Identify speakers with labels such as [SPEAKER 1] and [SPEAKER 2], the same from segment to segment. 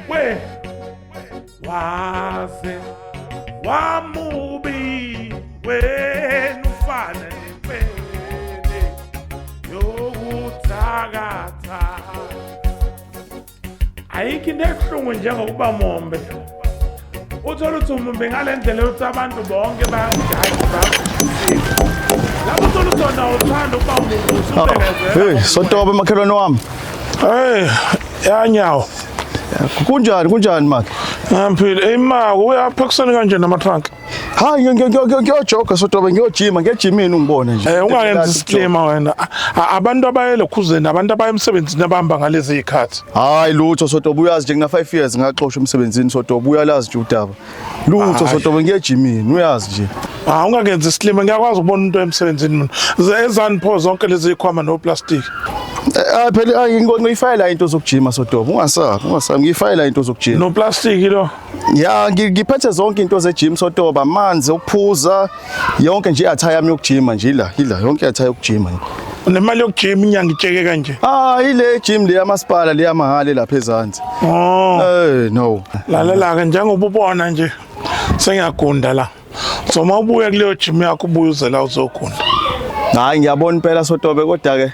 [SPEAKER 1] we waze wamubi wena ufana nempele yokuthakatha ayikho into ebuhlungu njengokuba mombe uthola ukuthi umumbe ngale ndlela yokuthi abantu bonke bayajayiva lapho uthola ukuthi wona uthanda ukuba umumbe
[SPEAKER 2] hey Sotobe makhelwane wami
[SPEAKER 1] hey yanyawo
[SPEAKER 2] kunjani manje
[SPEAKER 1] Ngiphile imako uyaphekisana kanje nama-trunk
[SPEAKER 2] hayi ngiyojoga Sotobe ngiyojima ngiyejimini ungibone nje
[SPEAKER 1] ungangenzi isiclima wena abantu abayelokhuzeni abantu abaya emsebenzini abahamba ngalezi zikhathi
[SPEAKER 2] hayi lutho Sotobe uyazi nje ngina 5 years ngaxoshwa emsebenzini Sotobe uyalazi nje udaba lutho Sotobe ngiyejimini uyazi nje
[SPEAKER 1] ungangenzi isiclima ngiyakwazi ukubona into emsebenzini mina ezani pho zonke lezi ikhwama no plastic
[SPEAKER 2] phela ngiyifayela into zokujima Sotobe ungasabi ngiyifayela into zokujima
[SPEAKER 1] no plastic lo
[SPEAKER 2] ya ngiphethe zonke into ze-gym Sotobe amanzi okuphuza yonke nje i-attire yami yokujima nje ila yonke i-attire yokujima
[SPEAKER 1] nemali yokujima inyanga itsheke kanje
[SPEAKER 2] ile gym le yamasipala le yamahale lapha ezansi no
[SPEAKER 1] lalela-ke njengoba ubona nje sengiyagunda la so uma ubuye kuleyo gym yakho ubuye uze la uzogunda
[SPEAKER 2] hayi ngiyabona impela Sotobe kodwa-ke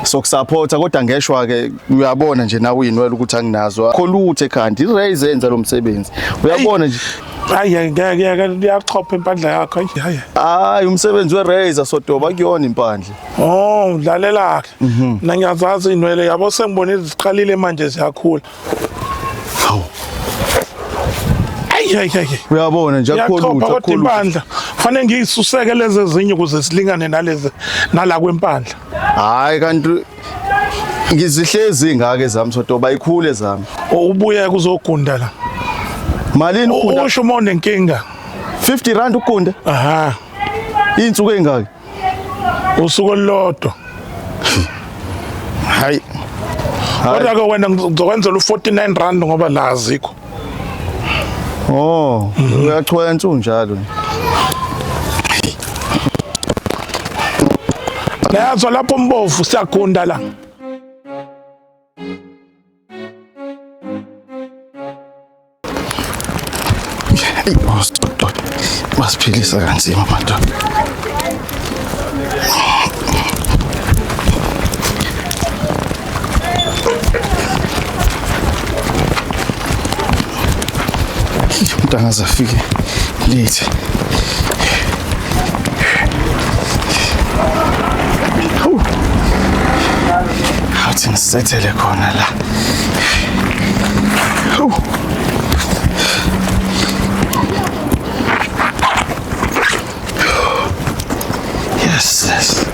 [SPEAKER 2] sokusupporta kodwa ngeshwa-ke uyabona nje nawe uyinwela ukuthi anginazo kholuthe kanti i-raise yenza lo msebenzi uyabona nje
[SPEAKER 1] hayi ngiyachopha impandla yakho
[SPEAKER 2] hayi umsebenzi we-raise Sotobe akuyona impandla
[SPEAKER 1] udlalela-ke mina ngiyazazi iy'nwele yabo sengibone ziqalile manje ziyakhula
[SPEAKER 2] uyabona nje
[SPEAKER 1] kodwa impandla fanele ngiyisuseke lezi ezinye ukuze silingane nala kwempandla
[SPEAKER 2] hayi kanti ngizihlezi ngake zami Sotobe ayikhule zami
[SPEAKER 1] ubuye kuzogunda la
[SPEAKER 2] malini ukunda
[SPEAKER 1] usho uma unenkinga
[SPEAKER 2] 50 rand ukunda iy'nsuku ey'ngaki
[SPEAKER 1] usuku olulodwa
[SPEAKER 2] hayi
[SPEAKER 1] kodwa-ke wena ngizokwenzela u-49 rand ngoba la azikho
[SPEAKER 2] uyachwensa unjalo
[SPEAKER 1] nayazwa lapho mbovu siyagunda la
[SPEAKER 2] masiphilisa kanzima madoda umuntu angaze afike late awuthi ngisethele khona la yes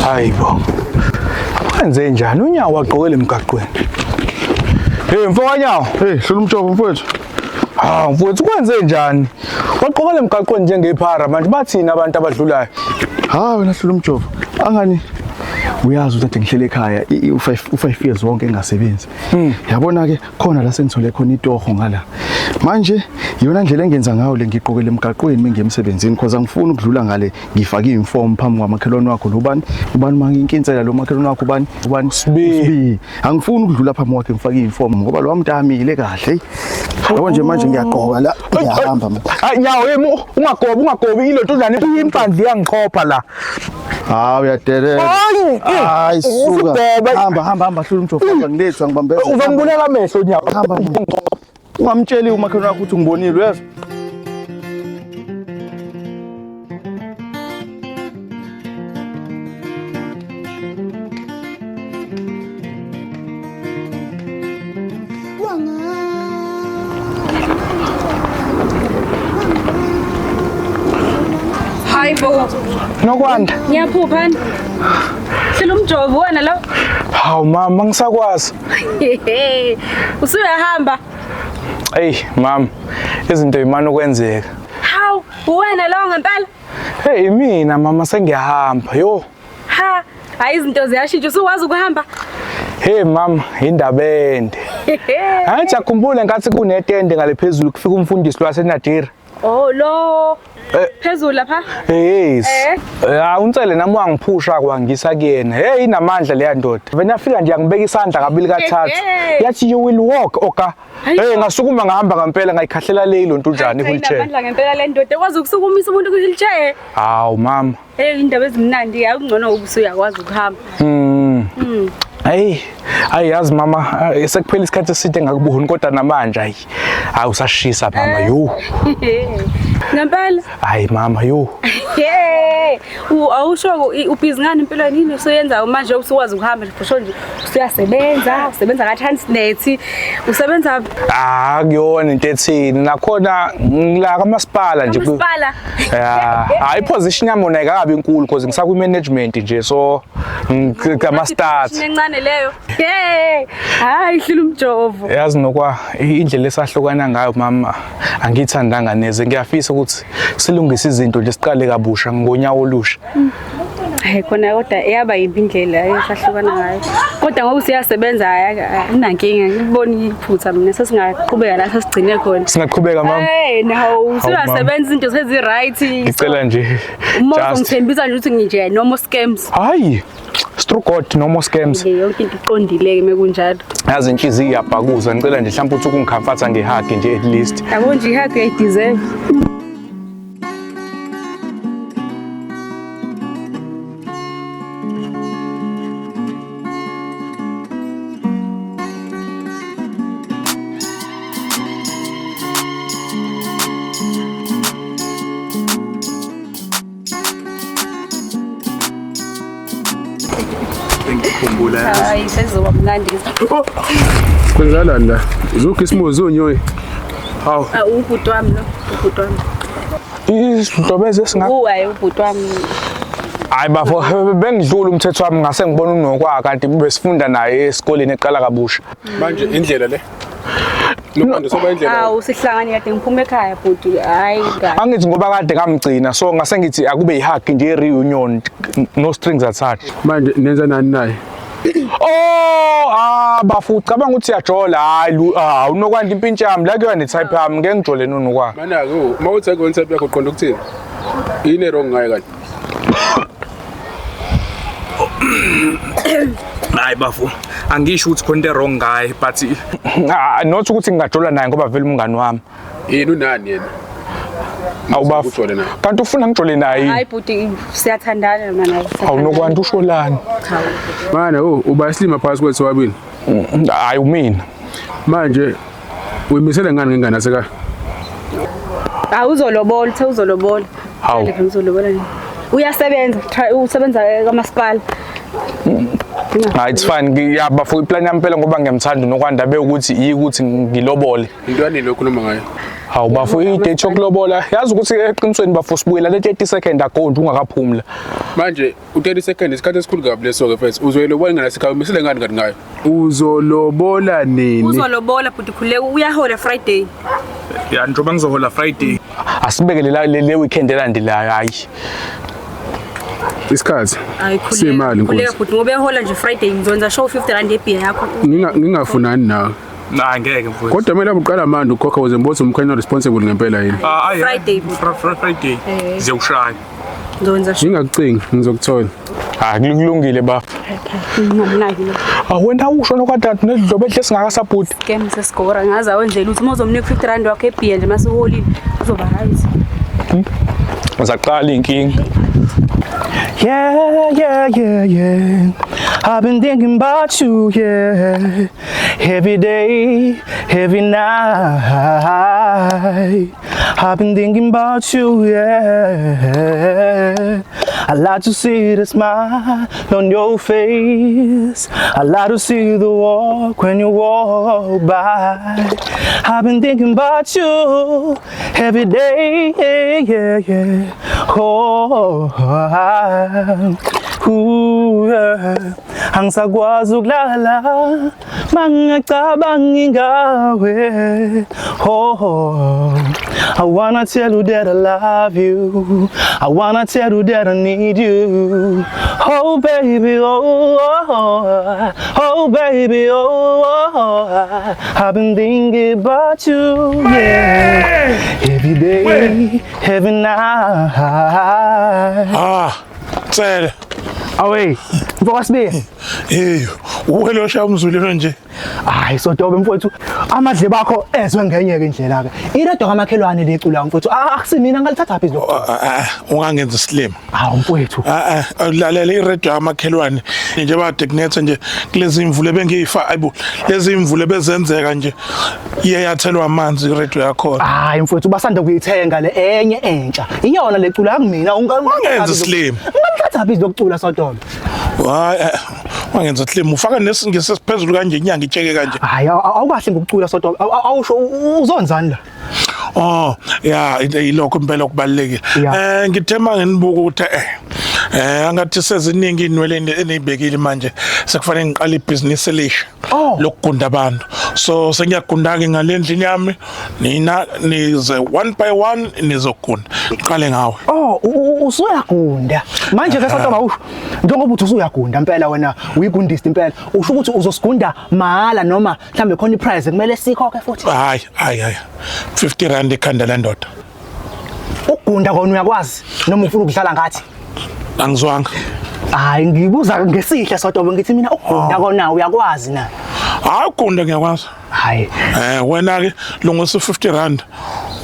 [SPEAKER 3] hayibo wenze njani unyawo wagqokela emgaqweni mfowethu Nyawo
[SPEAKER 2] hlula umjovo mfowethu
[SPEAKER 3] mfowethu kwenze njani wagqokela emgaqweni njengephara manje bathini abantu abadlulayo
[SPEAKER 2] wena hlula umjovo angani uyazi ukuthi ngihlele ekhaya u5 years wonke engasebenzi yabona-ke khona la sengithole khona itoho ngala manje iyona ndlela engenza ngayo le ngiqokele emgaqweni mengemsebenzini because angifuni ukudlula ngale ngifake iy'mfomu phambi kwamakhelwane wakho ubani manginkinsela lo makhelwane wakho ubani Sibi angifuni ukudlula phambi kwakhe ngifake iy'mfomu ngoba lo wami amile kahle yabo nje manje ngiyagqoka la ngiyahamba
[SPEAKER 3] Nyawo ungagobi ile ntuzane impandla iyangichopha la
[SPEAKER 2] uyadelela hayi suka hamba hlula umjovo ngilethu angibambeza
[SPEAKER 3] uzongibonela amehlo Nyawo
[SPEAKER 2] hamba ungamtsheli umakhelwane wakho ukuthi ungibonile uyezwa
[SPEAKER 4] Hayibo.
[SPEAKER 3] Nokwanda.
[SPEAKER 4] Ngiyaphupha. Umjovo wena lo.
[SPEAKER 3] Hawu mama ngisakwazi.
[SPEAKER 4] Usuyahamba.
[SPEAKER 3] Hey mama, izinto imani ukwenzeka.
[SPEAKER 4] Hawu, wena lo ngempela.
[SPEAKER 3] Hey mina mama sengiyahamba yo.
[SPEAKER 4] Ha, hayi izinto ziyashintsha usukwazi ukuhamba.
[SPEAKER 3] Hey mama, indaba ende. Hayi jakhumbule ngathi kunetende ngale phezulu kufika umfundisi lwaseNadira.
[SPEAKER 4] Oh lo. Phezulu lapha?
[SPEAKER 3] Yes. Uncele nami wangiphusha kwangisa kuyena. Hey inamandla leya ndoda. Vena yafika nje angibeka isandla kabili kathathu. Yathi you will walk oka. Hey ngasukuma ngahamba ngempela ngayikhahlela le lonto njani wheelchair.
[SPEAKER 4] Inamandla ngempela le ndoda ekwazi ukusukumisa umuntu ku wheelchair.
[SPEAKER 3] Hawu mama.
[SPEAKER 4] Hey indaba ezimnandi akungcono ubusuyakwazi ukuhamba.
[SPEAKER 3] Hey, ayazi mama, sekuphela isikhathi eside ngakubuhuni kodwa namanje hayi. Hayi usashisa mama yo.
[SPEAKER 4] Ngempela?
[SPEAKER 3] Hayi mama yo.
[SPEAKER 4] Hey, awusho ubhizi ngani empilweni yini useyenza manje usukwazi ukuhamba nje nje usebenza ka Transnet usebenza
[SPEAKER 3] Kuyona into ethini nakhona ngila kamasipala nje
[SPEAKER 4] kamasipala
[SPEAKER 3] hayi position yami ona ayikabi inkulu because ngisaku management nje so ngama stars
[SPEAKER 4] encane leyo hayi hlula umjovo
[SPEAKER 3] yazi nokwa indlela esahlukana ngayo mama angithandanga neze ngiyafisa ukuthi silungise izinto nje siqale kabusha ngonyawo olusha
[SPEAKER 4] khona kodwa yaba impindlela esahlukana ngayo kodwa ngoba usiyasebenza akunankinga ngibona iphutha mina sesingaqhubeka la sesigcine khona
[SPEAKER 3] singaqhubeka mama
[SPEAKER 4] nawo usiyasebenza izinto sezi right
[SPEAKER 3] ngicela nje
[SPEAKER 4] just ngithembisa nje ukuthi nje no more scams
[SPEAKER 3] hayi True God no more scams
[SPEAKER 4] yonke into iqondile mekunjalo
[SPEAKER 3] yazi inhliziyo iyabhakuza ngicela nje mhlawumbe ukuthi ukungikhamfatha ngehug nje at least
[SPEAKER 4] yabo nje ihug uyayideserve
[SPEAKER 2] ngikhumbula
[SPEAKER 4] hayi sezoba mnandi
[SPEAKER 2] kwenzakalani la izogisimuzi onyoyi hawu
[SPEAKER 4] ubhuti wami lo ubhuti wami
[SPEAKER 3] isidobeze singa
[SPEAKER 4] hayi ubhuti wami
[SPEAKER 3] hayi bafo bengidlula umthetho wami ngase ngibona unokwa kanti besifunda naye esikoleni eqala kabusha
[SPEAKER 2] manje indlela le Nokwanda soba indlela
[SPEAKER 4] sihlangane kade ngiphume ekhaya bhuti hayi ngani
[SPEAKER 3] angithi ngoba kade ngamgcina so ngase ngithi akube ihug nje reunion no strings attached
[SPEAKER 2] manje nenza nani naye
[SPEAKER 3] bafu cabanga ukuthi uyajola hayi unokwanda impintshi yami la kuyona type yami ngeke ngijole nonokwa
[SPEAKER 2] mana ke mawuthi akuyona type yakho uqonda ukuthini yini wrong ngaye kanti
[SPEAKER 3] hayi bafu angisho ukuthi khona into wrong ngaye but not ukuthi ngingajola naye ngoba vele umngani wami
[SPEAKER 2] yini unani yena
[SPEAKER 3] awubafu kanti ufuna ngijole naye
[SPEAKER 4] hayi bhuti siyathandana mana
[SPEAKER 3] awunokwanda usholani
[SPEAKER 2] mana uba islima phakathi kwethu wabini
[SPEAKER 3] hayi umina
[SPEAKER 2] manje uyimisele ngani ngengane aseka
[SPEAKER 4] uzolobola uzolobola
[SPEAKER 3] hawu
[SPEAKER 4] uzolobola uyasebenza usebenza kamasipala
[SPEAKER 3] hayi it's fine ngiyaba for iplan yami phela ngoba ngiyamthanda nokwanda be ukuthi ukuthi ngilobole
[SPEAKER 2] intweni lokho noma ngayo
[SPEAKER 3] hawu bafu idate yokulobola yazi ukuthi eqinisweni bafu sibuyela le 30 second ago ungakaphumula
[SPEAKER 2] manje u30 second isikhathi esikhulu kabi leso ke mfethu uzoyilobola ngana sikhaya umisele ngani kanti ngayo uzolobola nini
[SPEAKER 4] uzolobola bhuti khule uyahola Friday
[SPEAKER 3] ya njoba ngizohola Friday asibekele le weekend elandelayo hayi
[SPEAKER 2] isikhathi semali
[SPEAKER 4] nkosi bhuti ngoba ehola nje Friday ngizonza show 50 rand ebeer yakho
[SPEAKER 2] ngingafunani nawe
[SPEAKER 3] ngeke mfowethu
[SPEAKER 2] kodwa manje uqala manje ukhokha ukuze mbose umkhanya responsible ngempela yini
[SPEAKER 4] Friday
[SPEAKER 3] ziyokushaya
[SPEAKER 4] ngizonza show
[SPEAKER 2] ngingakucingi ngizokuthola
[SPEAKER 3] kulungile bafo
[SPEAKER 4] ngimnaki lo
[SPEAKER 3] wena usho nokwadade nezidlobo ehle singakasabhuti
[SPEAKER 4] game sesigora ngaza wenzela ukuthi mozomnika 50 rand wakhe ebeer nje masiholile uzoba right
[SPEAKER 3] uzaqala inkingi
[SPEAKER 5] Yeah. I've been thinking about you, yeah. Every day, every night. I've been thinking about you, yeah. I like to see the smile on your face. I like to see the walk when you walk by. I've been thinking about you every day, yeah. Oh, Angisakwazi ukulala mangicabanga ngawe. Oh, I wanna tell you that I love you. I wanna tell you that I need you. Oh baby, oh baby, I've been thinking about you, yeah. Every day, every night.
[SPEAKER 1] Tsele.
[SPEAKER 5] Away, mfowasibe.
[SPEAKER 1] Hey, uwelo shaya umzulelo nje.
[SPEAKER 5] Hayi sodobe mfowethu, amadle bakho ezwe ngenye ke indlela ke. Iredo kamakhelwane lecula mfowethu. Akusimina ngalithatha phi lo.
[SPEAKER 1] Ungangenza slim.
[SPEAKER 5] Hawu mfowethu.
[SPEAKER 1] Lalela iredo kamakhelwane nje badekunethe nje kulezi imvule bengiyifa ayibo. Lezi imvule bezenzeka nje. Iye yathelwa amanzi iredo yakho.
[SPEAKER 5] Hayi mfowethu basanda kuyithenga le enye entsha. Iyona lecula angimina
[SPEAKER 1] ungangenza slim.
[SPEAKER 5] Ngalithatha phi lokucula sodobe.
[SPEAKER 1] Hayi wangenza slim ufaka nesingisi siphezulu kanje inyanga itsheke kanje.
[SPEAKER 5] Hayi awukahle ngokucula sodobe. Awusho uzonzani la?
[SPEAKER 1] Oh yeah ilokho impela okubalekile. Ngithema ngenibuka ukuthi angathi seziningi inwele enibekile manje sekufanele ngiqale ibhizinisi elisha lokugunda abantu. So sengiyagunda ke ngalendlini yami nina nize one by one nizogunda. Qale ngawe.
[SPEAKER 5] Oh usuyagunda. Manje ke sodoba usho njengoba uthi usuyagunda impela wena uyigundisa impela. Usho ukuthi uzosigunda mahala noma mhlambe khona iprize kumele sikhokhe futhi.
[SPEAKER 1] Hayi 50 rand ikhanda lendoda.
[SPEAKER 5] Ukugunda kona uyakwazi noma ufuna ukudlala ngathi?
[SPEAKER 1] Angizwanga.
[SPEAKER 5] Hayi ngibuza ngesihle sodoba ngithi mina ukugunda kona uyakwazi na?
[SPEAKER 1] Hayi ukugunda ngiyakwazi.
[SPEAKER 5] Hayi.
[SPEAKER 1] Wena ke lungisa 50 rand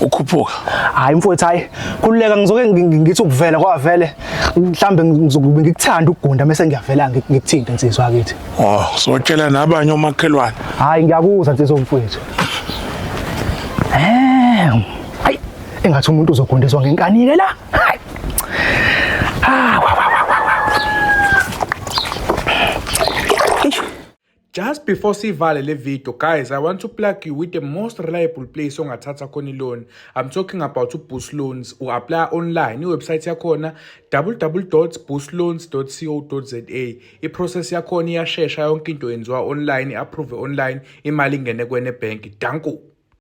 [SPEAKER 1] ukhuphuka.
[SPEAKER 5] Hayi mfowethu hayi khululeka ngizoke ngithi ukuvela kwavele mhlambe ngizokube ngikuthanda ukugunda bese ngiyavela ngikuthinte insizwa akithi.
[SPEAKER 1] Sotshela nabanye omakhelwane.
[SPEAKER 5] Hayi ngiyakuzwa insizwa mfowethu. Hayi engathi umuntu uzogundiswa ngenkanike la. Hayi.
[SPEAKER 3] Just before sivale le video, guys, I want to plug you with the most reliable place ongathatha khona loan. I'm talking about Boost Loans. U-apply online. I-website yakhona www.boostloans.co.za. I-process yakhona iyashesha, yonke into yenziwa online, i-approve online, imali ingene kwene bank. Danko.